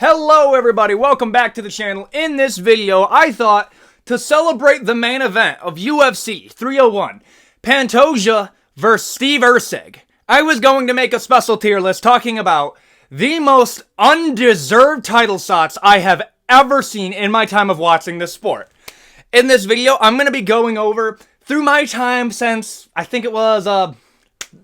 Hello everybody, welcome back to the channel. In this video, I thought to celebrate the main event of UFC 301, Pantoja vs. Steve Erceg, I was going to make a special tier list talking about the most undeserved title shots I have ever seen in my time of watching this sport. In this video, I'm going to be going over through my time since, I think it was The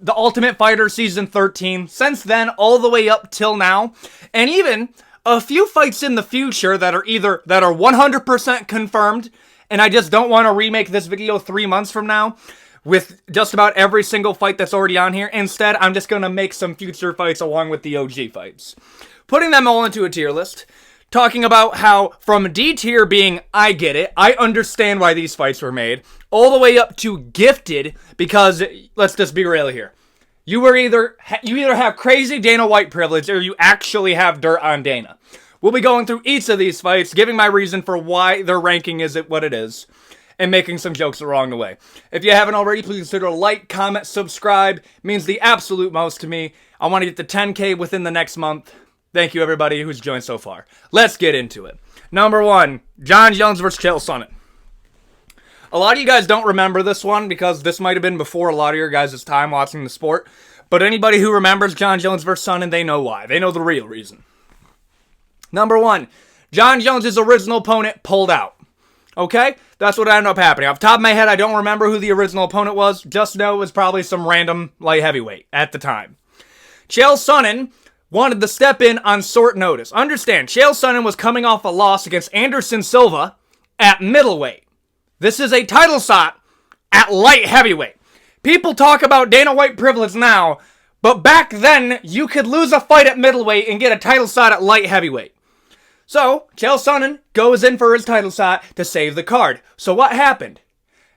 Ultimate Fighter Season 13, since then all the way up till now, and even a few fights in the future that are 100% confirmed, and I just don't want to remake this video 3 months from now with just about every single fight that's already on here. Instead, I'm just going to make some future fights along with the OG fights. Putting them all into a tier list, talking about how from D tier being, I get it, I understand why these fights were made, all the way up to gifted, because let's just be real here. You either have crazy Dana White privilege or you actually have dirt on Dana. We'll be going through each of these fights, giving my reason for why their ranking is what it is, and making some jokes along the way. If you haven't already, please consider like, comment, subscribe. It means the absolute most to me. I want to get to 10K within the next month. Thank you everybody who's joined so far. Let's get into it. Number 1, Jon Jones vs. Chael Sonnen. A lot of you guys don't remember this one because this might have been before a lot of your guys' time watching the sport. But anybody who remembers Jon Jones vs. Sonnen, they know why. They know the real reason. Number 1, Jon Jones' original opponent pulled out. Okay? That's what ended up happening. Off the top of my head, I don't remember who the original opponent was. Just know it was probably some random light heavyweight at the time. Chael Sonnen wanted to step in on short notice. Understand, Chael Sonnen was coming off a loss against Anderson Silva at middleweight. This is a title shot at light heavyweight. People talk about Dana White privilege now, but back then, you could lose a fight at middleweight and get a title shot at light heavyweight. So, Chael Sonnen goes in for his title shot to save the card. So what happened?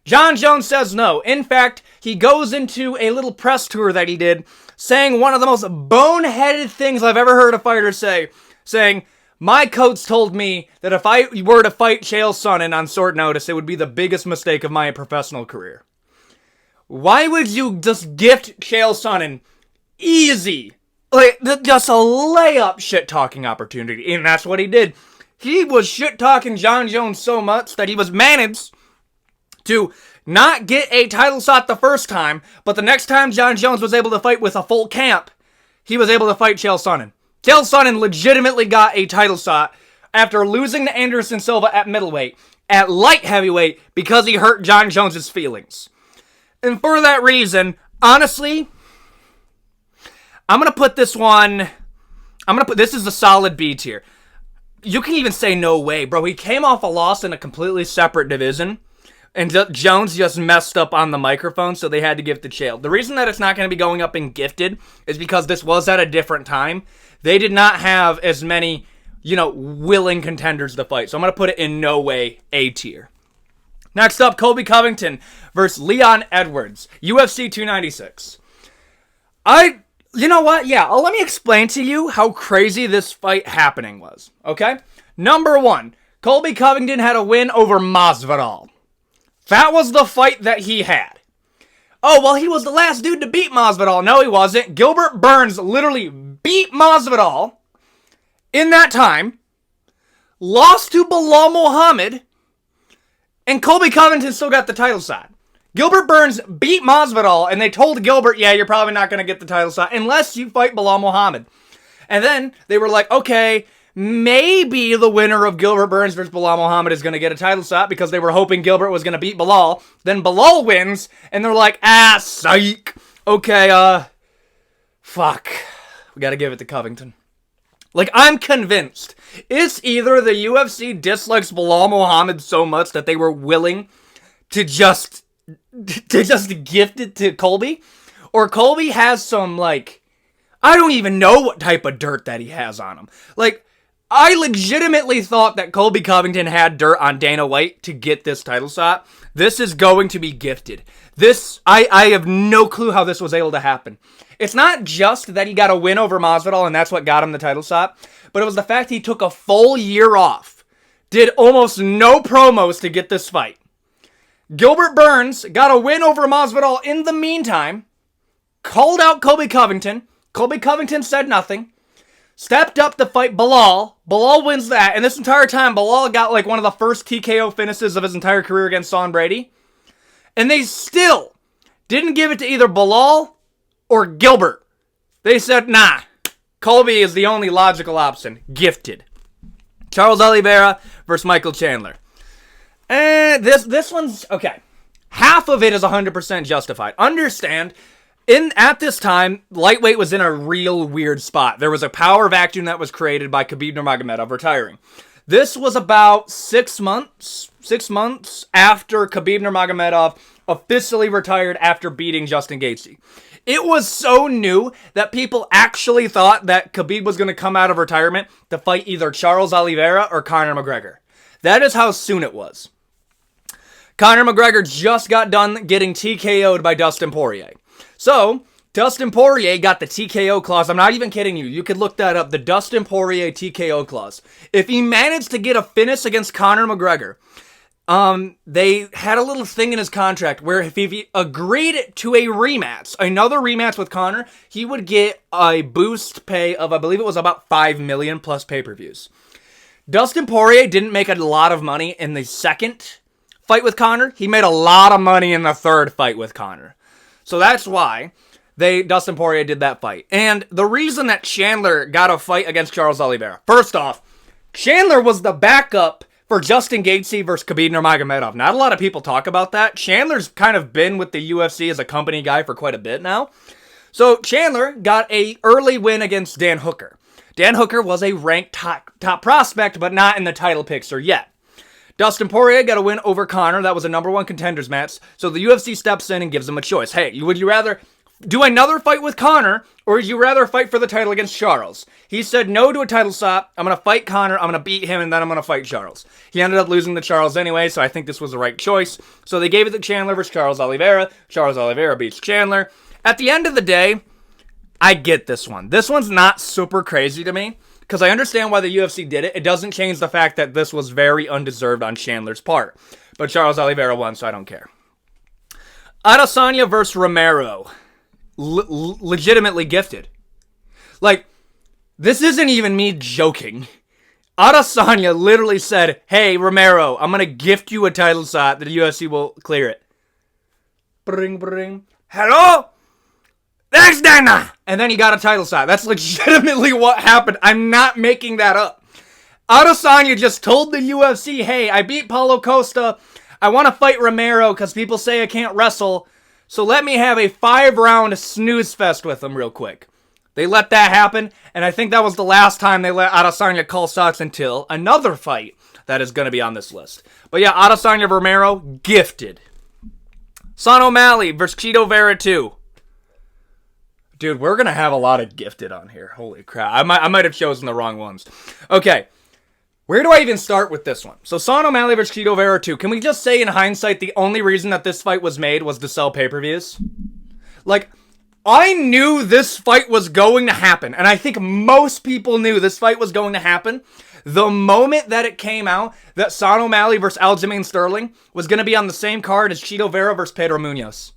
Jon Jones says no. In fact, he goes into a little press tour that he did, saying one of the most boneheaded things I've ever heard a fighter say, saying, "My coach told me that if I were to fight Chael Sonnen on short notice, it would be the biggest mistake of my professional career." Why would you just gift Chael Sonnen easy, like just a layup shit-talking opportunity? And that's what he did. He was shit-talking Jon Jones so much that he was managed to not get a title shot the first time, but the next time Jon Jones was able to fight with a full camp, he was able to fight Chael Sonnen. Chael Sonnen legitimately got a title shot after losing to Anderson Silva at middleweight, at light heavyweight, because he hurt Jon Jones' feelings. And for that reason, honestly, I'm going to put this one, this is a solid B tier. You can even say no way, bro. He came off a loss in a completely separate division, and Jones just messed up on the microphone, so they had to give to Chael. The reason that it's not going to be going up in gifted is because this was at a different time. They did not have as many, willing contenders to fight. So I'm going to put it in no way A tier. Next up, Colby Covington versus Leon Edwards, UFC 296. You know what? Yeah, let me explain to you how crazy this fight happening was, okay? Number 1, Colby Covington had a win over Masvidal. That was the fight that he had. Oh, well, he was the last dude to beat Masvidal. No, he wasn't. Gilbert Burns literally beat Masvidal in that time, lost to Bilal Muhammad, and Colby Covington still got the title shot. Gilbert Burns beat Masvidal, and they told Gilbert, yeah, you're probably not going to get the title shot unless you fight Bilal Muhammad. And then they were like, okay, maybe the winner of Gilbert Burns versus Bilal Muhammad is going to get a title shot because they were hoping Gilbert was going to beat Bilal. Then Bilal wins, and they're like, psych. Okay, fuck. We got to give it to Covington. Like, I'm convinced it's either the UFC dislikes Bilal Muhammad so much that they were willing to just gift it to Colby, or Colby has some, I don't even know what type of dirt that he has on him. I legitimately thought that Colby Covington had dirt on Dana White to get this title shot. This is going to be gifted. I have no clue how this was able to happen. It's not just that he got a win over Masvidal and that's what got him the title shot, but it was the fact he took a full year off, did almost no promos to get this fight. Gilbert Burns got a win over Masvidal in the meantime, called out Colby Covington. Colby Covington said nothing. stepped up to fight Bilal. Bilal wins that, and this entire time, Bilal got like one of the first TKO finishes of his entire career against Sean Brady. And they still didn't give it to either Bilal or Gilbert. They said, nah, Colby is the only logical option. Gifted. Charles Oliveira versus Michael Chandler. And this one's, okay. Half of it is 100% justified. Understand, at this time, lightweight was in a real weird spot. There was a power vacuum that was created by Khabib Nurmagomedov retiring. This was about 6 months after Khabib Nurmagomedov officially retired after beating Justin Gaethje. It was so new that people actually thought that Khabib was going to come out of retirement to fight either Charles Oliveira or Conor McGregor. That is how soon it was. Conor McGregor just got done getting TKO'd by Dustin Poirier. So, Dustin Poirier got the TKO clause. I'm not even kidding you. You could look that up. The Dustin Poirier TKO clause. If he managed to get a finish against Conor McGregor, they had a little thing in his contract where if he agreed to a rematch, another rematch with Conor, he would get a boost pay of, I believe it was about $5 million plus pay-per-views. Dustin Poirier didn't make a lot of money in the second fight with Conor. He made a lot of money in the third fight with Conor. So that's why Dustin Poirier did that fight. And the reason that Chandler got a fight against Charles Oliveira, first off, Chandler was the backup for Justin Gaethje versus Khabib Nurmagomedov. Not a lot of people talk about that. Chandler's kind of been with the UFC as a company guy for quite a bit now. So Chandler got an early win against Dan Hooker. Dan Hooker was a ranked top prospect, but not in the title picture yet. Dustin Poirier got a win over Conor. That was a number one contenders match. So the UFC steps in and gives him a choice. Hey, would you rather do another fight with Conor, or would you rather fight for the title against Charles? He said no to a title shot. I'm going to fight Conor. I'm going to beat him, and then I'm going to fight Charles. He ended up losing to Charles anyway, so I think this was the right choice. So they gave it to Chandler versus Charles Oliveira. Charles Oliveira beats Chandler. At the end of the day, I get this one. This one's not super crazy to me, because I understand why the UFC did it. It doesn't change the fact that this was very undeserved on Chandler's part. But Charles Oliveira won, so I don't care. Adesanya versus Romero. Legitimately gifted. Like, this isn't even me joking. Adesanya literally said, hey, Romero, I'm going to gift you a title shot that the UFC will clear it. Bring, bring. Hello? Thanks, Dana! And then he got a title shot. That's legitimately what happened. I'm not making that up. Adesanya just told the UFC, hey, I beat Paulo Costa. I want to fight Romero because people say I can't wrestle. So let me have a 5-round snooze fest with him real quick. They let that happen, and I think that was the last time they let Adesanya call shots until another fight that is going to be on this list. But yeah, Adesanya Romero, gifted. Sean O'Malley versus Chito Vera 2. Dude, we're going to have a lot of gifted on here. Holy crap. I might have chosen the wrong ones. Okay. Where do I even start with this one? So, Sean O'Malley versus Chito Vera 2. Can we just say in hindsight the only reason that this fight was made was to sell pay-per-views? Like, I knew this fight was going to happen. And I think most people knew this fight was going to happen. The moment that it came out that Sean O'Malley versus Aljamain Sterling was going to be on the same card as Chito Vera versus Pedro Munoz.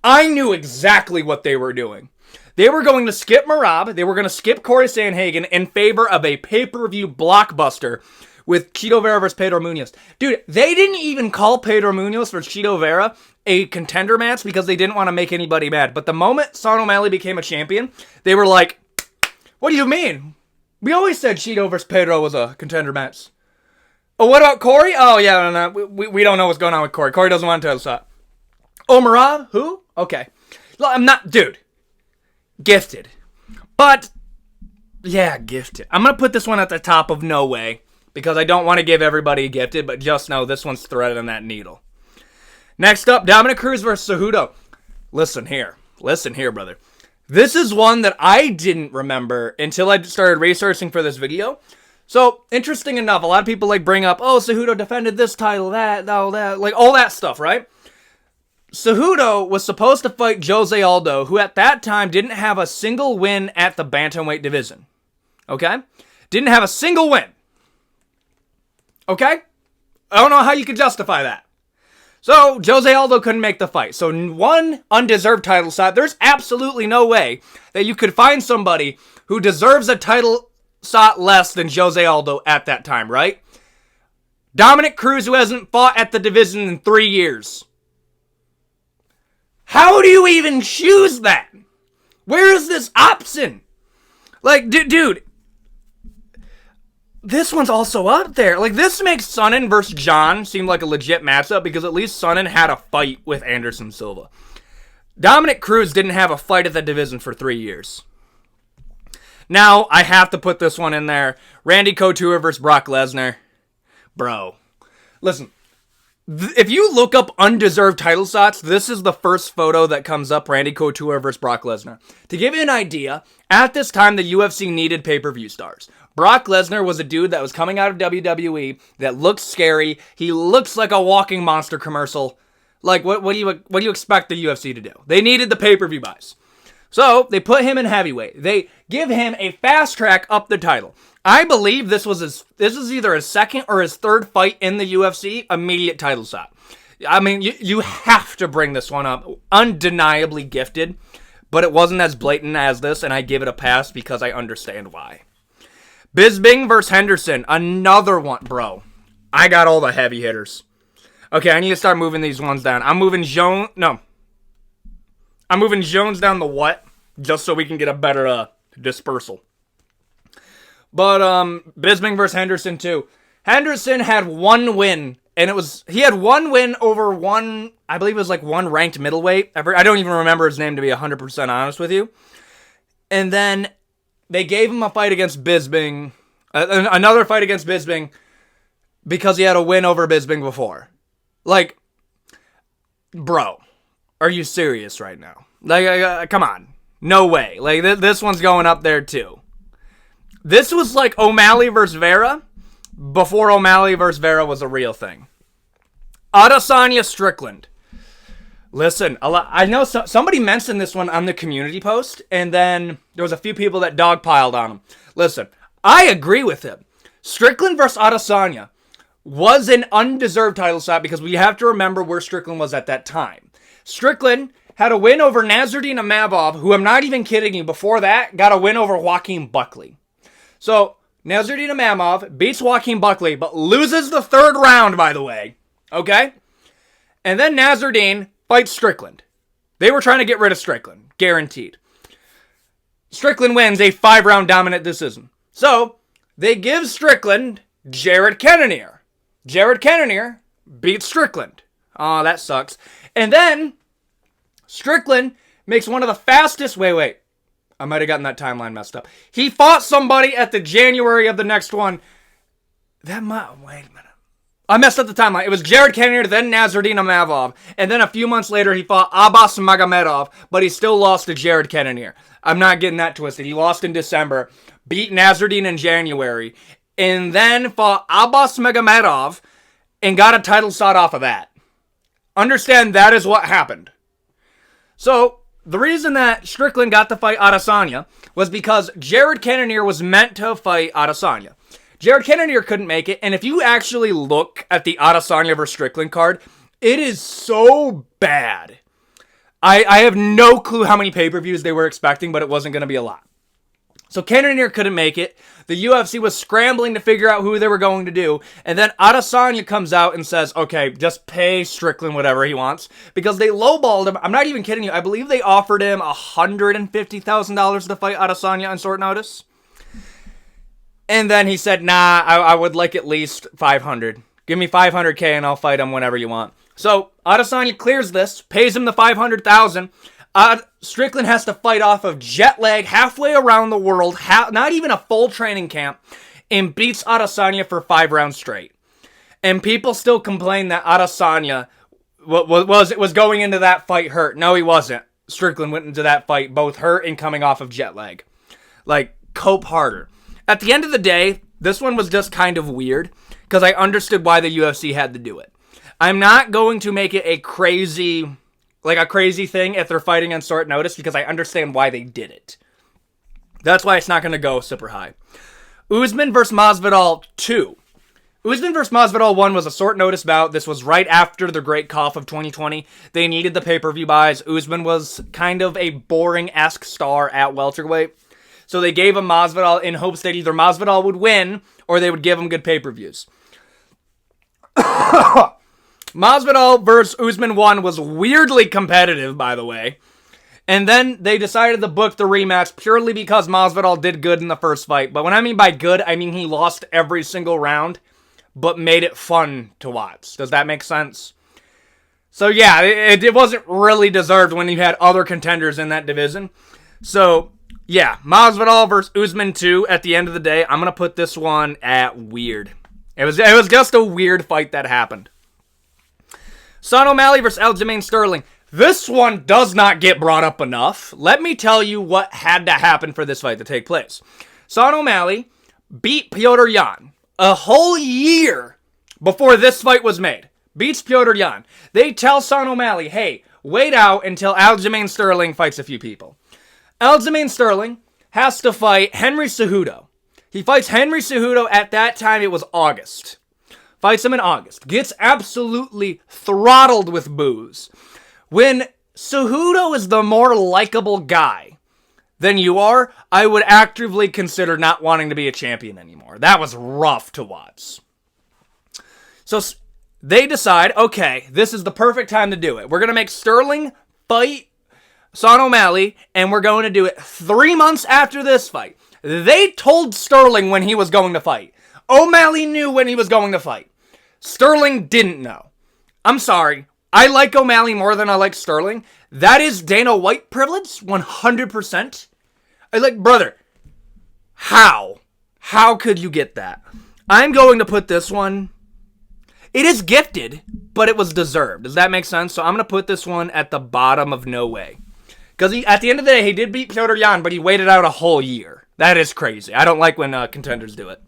I knew exactly what they were doing. They were going to skip Merab. They were going to skip Corey Sandhagen in favor of a pay-per-view blockbuster with Chito Vera versus Pedro Munoz. Dude, they didn't even call Pedro Munoz versus Chito Vera a contender match because they didn't want to make anybody mad. But the moment Sean O'Malley became a champion, they were like, what do you mean? We always said Chito versus Pedro was a contender match. Oh, what about Corey? Oh, yeah, no. We don't know what's going on with Corey. Corey doesn't want a title shot. Oh, Merab? Who? Okay. I'm not... Dude. Gifted. But, yeah, gifted. I'm going to put this one at the top of no way because I don't want to give everybody a gifted, but just know this one's threaded on that needle. Next up, Dominic Cruz versus Cejudo. Listen here, brother. This is one that I didn't remember until I started researching for this video. So, interesting enough, a lot of people bring up, oh, Cejudo defended this title, that, all that stuff, right? Cejudo was supposed to fight Jose Aldo, who at that time didn't have a single win at the bantamweight division. Okay? Didn't have a single win. Okay? I don't know how you could justify that. So Jose Aldo couldn't make the fight. So one undeserved title shot. There's absolutely no way that you could find somebody who deserves a title shot less than Jose Aldo at that time, right? Dominic Cruz, who hasn't fought at the division in 3 years. How do you even choose that? Where is this option? Like, dude, this one's also up there. Like, this makes Sonnen versus John seem like a legit matchup because at least Sonnen had a fight with Anderson Silva. Dominic Cruz didn't have a fight at the division for 3 years. Now, I have to put this one in there. Randy Couture versus Brock Lesnar. Bro, listen. If you look up undeserved title shots, this is the first photo that comes up, Randy Couture versus Brock Lesnar. To give you an idea, at this time, the UFC needed pay-per-view stars. Brock Lesnar was a dude that was coming out of WWE that looked scary. He looks like a walking monster commercial. Like, what do you expect the UFC to do? They needed the pay-per-view buys. So, they put him in heavyweight. They give him a fast track up the title. I believe this is either his second or his third fight in the UFC, immediate title shot. I mean, you have to bring this one up. Undeniably gifted, but it wasn't as blatant as this, and I give it a pass because I understand why. Bisping versus Henderson, another one, bro. I got all the heavy hitters. Okay, I need to start moving these ones down. I'm moving Jones down the what? Just so we can get a better dispersal. But Bisping versus Henderson too. Henderson had one win, and he had one win over one, I believe it was like one ranked middleweight. I don't even remember his name, to be 100% honest with you. And then they gave him a fight against Bisping, another fight against Bisping, because he had a win over Bisping before. Like, bro, are you serious right now? Like, come on. No way. Like, this one's going up there too. This was like O'Malley versus Vera before O'Malley versus Vera was a real thing. Adesanya Strickland. Listen, I know somebody mentioned this one on the community post, and then there was a few people that dogpiled on him. Listen, I agree with him. Strickland versus Adesanya was an undeserved title shot because we have to remember where Strickland was at that time. Strickland had a win over Nasruddin Imavov, who I'm not even kidding you, before that, got a win over Joaquin Buckley. So, Nasruddin Imavov beats Joaquin Buckley, but loses the third round, by the way. Okay? And then Nasruddin fights Strickland. They were trying to get rid of Strickland. Guaranteed. Strickland wins a 5-round dominant decision. So, they give Strickland Jared Cannonier. Jared Cannonier beats Strickland. Oh, that sucks. And then, Strickland makes one of the fastest... Wait. I might have gotten that timeline messed up. He fought somebody at the January of the next one. Wait a minute. I messed up the timeline. It was Jared Cannonier, then Nasruddin Imavov. And then a few months later, he fought Abbas Magomedov, but he still lost to Jared Cannonier. I'm not getting that twisted. He lost in December, beat Nasruddin in January, and then fought Abbas Magomedov and got a title shot off of that. Understand, that is what happened. So, the reason that Strickland got to fight Adesanya was because Jared Cannonier was meant to fight Adesanya. Jared Cannonier couldn't make it, and if you actually look at the Adesanya vs. Strickland card, it is so bad. I have no clue how many pay-per-views they were expecting, but it wasn't going to be a lot. So Cannonier couldn't make it. The UFC was scrambling to figure out who they were going to do. And then Adesanya comes out and says, okay, just pay Strickland whatever he wants. Because they lowballed him. I'm not even kidding you. I believe they offered him $150,000 to fight Adesanya on short notice. And then he said, nah, I would like at least $500. Give me $500K and I'll fight him whenever you want. So Adesanya clears this, pays him the $500,000. Strickland has to fight off of jet lag halfway around the world, not even a full training camp, and beats Adesanya for 5 rounds straight. And people still complain that Adesanya was going into that fight hurt. No, he wasn't. Strickland went into that fight both hurt and coming off of jet lag. Like, cope harder. At the end of the day, this one was just kind of weird, because I understood why the UFC had to do it. I'm not going to make it a crazy thing if they're fighting on short notice, because I understand why they did it. That's why it's not going to go super high. Usman versus Masvidal 2. Usman vs. Masvidal 1 was a short notice bout. This was right after the Great Cough of 2020. They needed the pay-per-view buys. Usman was kind of a boring-esque star at welterweight. So they gave him Masvidal in hopes that either Masvidal would win or they would give him good pay-per-views. Masvidal vs. Usman 1 was weirdly competitive, by the way. And then they decided to book the rematch purely because Masvidal did good in the first fight. But when I mean by good, I mean he lost every single round, but made it fun to watch. Does that make sense? So yeah, it wasn't really deserved when you had other contenders in that division. So yeah, Masvidal versus Usman 2 at the end of the day. I'm going to put this one at weird. It was just a weird fight that happened. Sean O'Malley versus Aljamain Sterling. This one does not get brought up enough. Let me tell you what had to happen for this fight to take place. Sean O'Malley beat Petr Yan a whole year before this fight was made. Beats Petr Yan. They tell Sean O'Malley, hey, wait out until Aljamain Sterling fights a few people. Aljamain Sterling has to fight Henry Cejudo. He fights Henry Cejudo at that time, it was August. Fights him in August. Gets absolutely throttled with booze. When Cejudo is the more likable guy than you are, I would actively consider not wanting to be a champion anymore. That was rough to watch. So they decide, okay, this is the perfect time to do it. We're going to make Sterling fight Sean O'Malley, and we're going to do it 3 months after this fight. They told Sterling when he was going to fight. O'Malley knew when he was going to fight. Sterling didn't know. I'm sorry. I like O'Malley more than I like Sterling. That is Dana White privilege, 100%. I like, brother, how? How could you get that? I'm going to put this one, it is gifted, but it was deserved. Does that make sense? So I'm going to put this one at the bottom of no way. Because at the end of the day, he did beat Petr Yan, but he waited out a whole year. That is crazy. I don't like when contenders do it.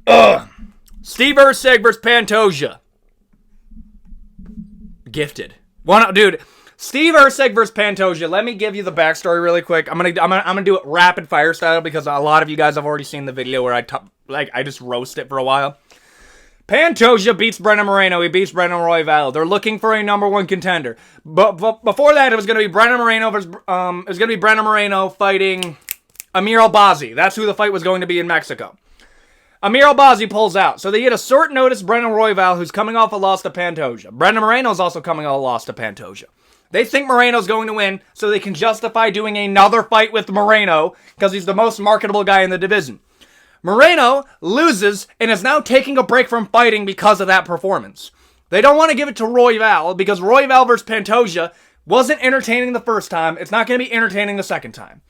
Ugh. Steve Erceg versus Pantoja. Gifted. Dude, Steve Erceg versus Pantoja. Let me give you the backstory really quick. I'm gonna do it rapid fire style because a lot of you guys have already seen the video where I just roast it for a while. Pantoja beats Brandon Moreno. He beats Brandon Royval. They're looking for a number one contender. But before that, it was gonna be Brandon Moreno versus fighting Amir Albazi. That's who the fight was going to be in Mexico. Amir Albazi pulls out. So they get a short notice Brandon Royval, who's coming off a loss to Pantoja. Brandon Moreno's also coming off a loss to Pantoja. They think Moreno's going to win, so they can justify doing another fight with Moreno, because he's the most marketable guy in the division. Moreno loses, and is now taking a break from fighting because of that performance. They don't want to give it to Royval, because Royval versus Pantoja wasn't entertaining the first time. It's not going to be entertaining the second time.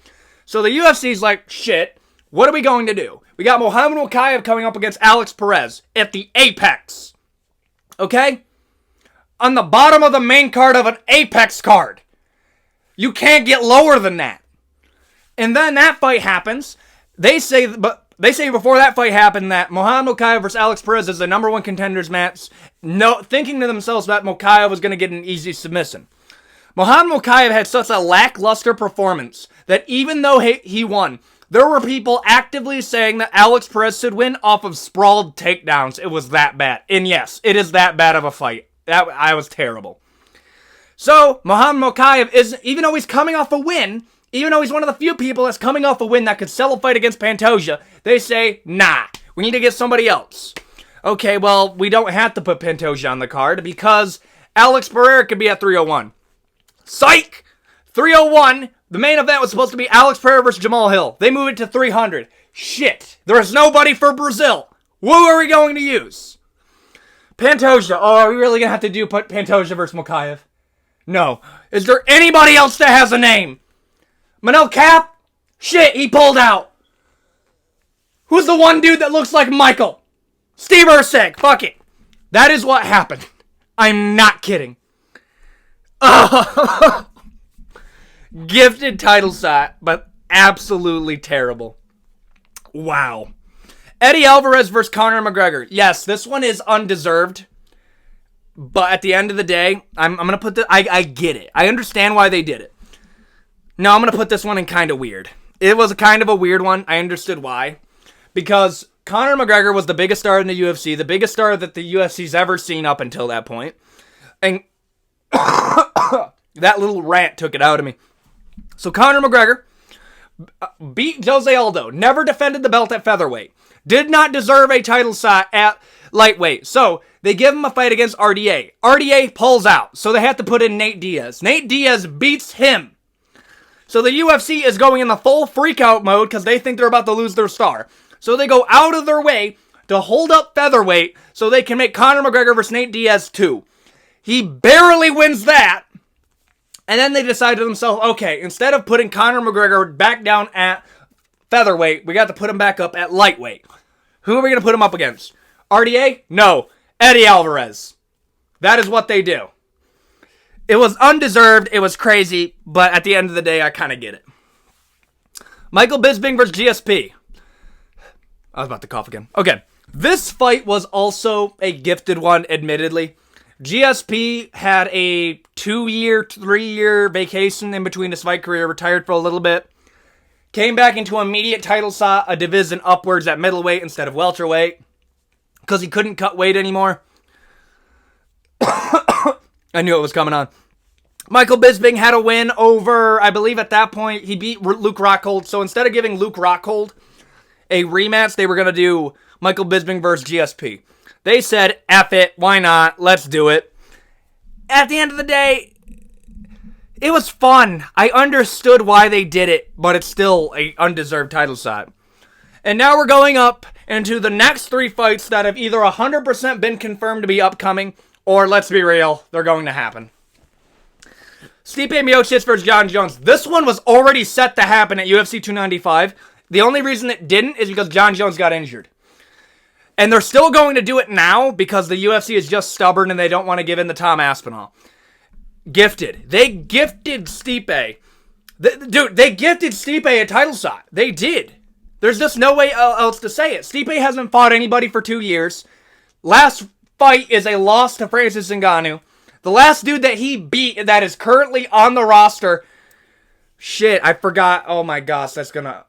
So the UFC's like, shit, what are we going to do? We got Muhammad Mokaev coming up against Alex Perez at the Apex. Okay? On the bottom of the main card of an Apex card. You can't get lower than that. And then that fight happens. They say before that fight happened that Muhammad Mokaev versus Alex Perez is the number one contenders match, thinking to themselves that Mokaev was going to get an easy submission. Muhammad Mokaev had such a lackluster performance that even though he won, there were people actively saying that Alex Perez should win off of sprawled takedowns. It was that bad. And yes, it is that bad of a fight. I was terrible. So, Muhammad Mokaev, even though he's coming off a win, even though he's one of the few people that's coming off a win that could sell a fight against Pantoja, they say, nah, we need to get somebody else. Okay, well, we don't have to put Pantoja on the card because Alex Pereira could be at 301. Psych! 301, the main event was supposed to be Alex Pereira versus Jamal Hill. They moved it to 300. Shit, there is nobody for Brazil. Who are we going to use? Pantoja. Oh, are we really going to have to put Pantoja versus Mokaev? No. Is there anybody else that has a name? Manel Cap? Shit, he pulled out. Who's the one dude that looks like Michael? Steve Erceg. Fuck it. That is what happened. I'm not kidding. Gifted title shot, but absolutely terrible. Wow. Eddie Alvarez versus Conor McGregor. Yes, this one is undeserved. But at the end of the day, I'm going to put this... I get it. I understand why they did it. No, I'm going to put this one in kind of weird. It was kind of a weird one. I understood why. Because Conor McGregor was the biggest star in the UFC, the biggest star that the UFC's ever seen up until that point. And that little rant took it out of me. So Conor McGregor beat Jose Aldo, never defended the belt at featherweight, did not deserve a title shot at lightweight. So they give him a fight against RDA. RDA pulls out, so they have to put in Nate Diaz. Nate Diaz beats him. So the UFC is going in the full freak-out mode because they think they're about to lose their star. So they go out of their way to hold up featherweight so they can make Conor McGregor versus Nate Diaz 2. He barely wins that. And then they decide to themselves, okay, instead of putting Conor McGregor back down at featherweight, we got to put him back up at lightweight. Who are we going to put him up against? RDA? No. Eddie Alvarez. That is what they do. It was undeserved, it was crazy, but at the end of the day, I kind of get it. Michael Bisping versus GSP. I was about to cough again. Okay, this fight was also a gifted one, admittedly. GSP had a 2-year, 3-year vacation in between his fight career, retired for a little bit. Came back into immediate title shot, a division upwards at middleweight instead of welterweight. Because he couldn't cut weight anymore. I knew it was coming on. Michael Bisping had a win over, I believe at that point, he beat Luke Rockhold. So instead of giving Luke Rockhold a rematch, they were going to do Michael Bisping versus GSP. They said, F it, why not, let's do it. At the end of the day, it was fun. I understood why they did it, but it's still an undeserved title shot. And now we're going up into the next 3 fights that have either 100% been confirmed to be upcoming, or, let's be real, they're going to happen. Stipe Miocic versus John Jones. This one was already set to happen at UFC 295. The only reason it didn't is because John Jones got injured. And they're still going to do it now because the UFC is just stubborn and they don't want to give in to Tom Aspinall. Gifted. They gifted Stipe. Dude, they gifted Stipe a title shot. They did. There's just no way else to say it. Stipe hasn't fought anybody for 2 years. Last fight is a loss to Francis Ngannou. The last dude that he beat that is currently on the roster. Shit, I forgot. Oh my gosh, that's gonna...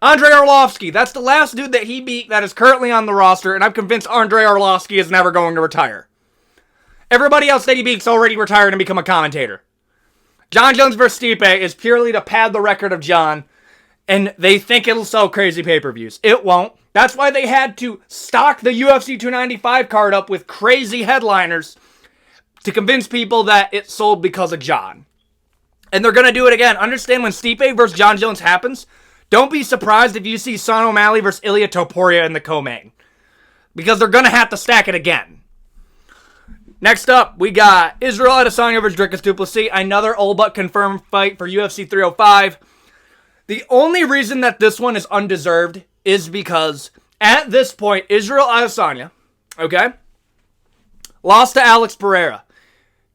Andrei Arlovsky. That's the last dude that he beat that is currently on the roster, and I'm convinced Andrei Arlovsky is never going to retire. Everybody else that he beat's already retired and become a commentator. John Jones versus Stipe is purely to pad the record of John, and they think it'll sell crazy pay-per-views. It won't. That's why they had to stock the UFC 295 card up with crazy headliners to convince people that it sold because of John. And they're going to do it again. Understand, when Stipe versus John Jones happens, don't be surprised if you see Sean O'Malley versus Ilia Topuria in the co-main. Because they're going to have to stack it again. Next up, we got Israel Adesanya versus Dricus du Plessis. Another all but confirmed fight for UFC 305. The only reason that this one is undeserved is because at this point, Israel Adesanya, okay, lost to Alex Pereira.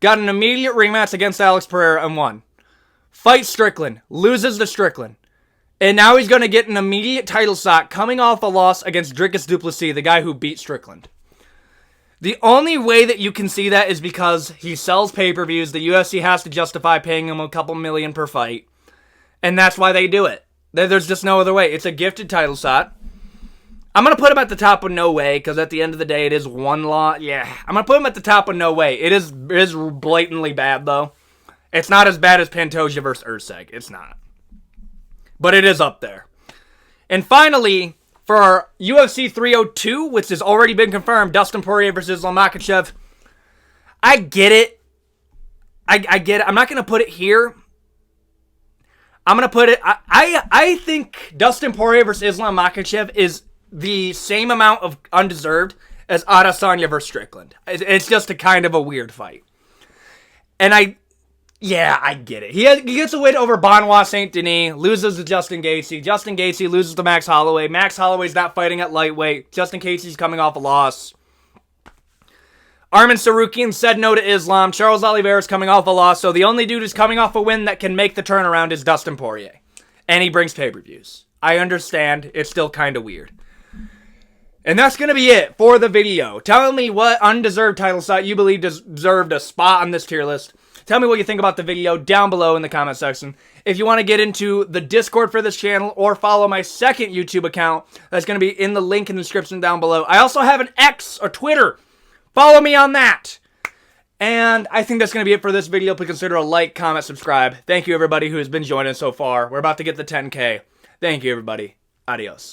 Got an immediate rematch against Alex Pereira and won. Fights Strickland, loses to Strickland. And now he's going to get an immediate title shot coming off a loss against Dricus du Plessis, the guy who beat Strickland. The only way that you can see that is because he sells pay-per-views. The UFC has to justify paying him a couple million per fight. And that's why they do it. There's just no other way. It's a gifted title shot. I'm going to put him at the top with no way, because at the end of the day, it is one lot. Yeah, I'm going to put him at the top with no way. It is blatantly bad, though. It's not as bad as Pantoja versus Usyk. It's not. But it is up there. And finally, for our UFC 302, which has already been confirmed, Dustin Poirier versus Islam Makhachev. I get it. I get it. I'm not going to put it here. I'm going to put it... I think Dustin Poirier versus Islam Makhachev is the same amount of undeserved as Adesanya versus Strickland. It's just a kind of a weird fight. And I get it. He gets a win over Benoit Saint Denis, loses to Justin Gaethje. Justin Gaethje loses to Max Holloway. Max Holloway's not fighting at lightweight. Justin Gaethje's coming off a loss. Arman Sarukian said no to Islam. Charles Oliveira's coming off a loss. So the only dude who's coming off a win that can make the turnaround is Dustin Poirier. And he brings pay-per-views. I understand. It's still kind of weird. And that's going to be it for the video. Tell me what undeserved title shot you believe deserved a spot on this tier list. Tell me what you think about the video down below in the comment section. If you want to get into the Discord for this channel or follow my second YouTube account, that's going to be in the link in the description down below. I also have an X or Twitter. Follow me on that. And I think that's going to be it for this video. Please consider a like, comment, subscribe. Thank you, everybody who has been joining so far. We're about to get the 10K. Thank you, everybody. Adios.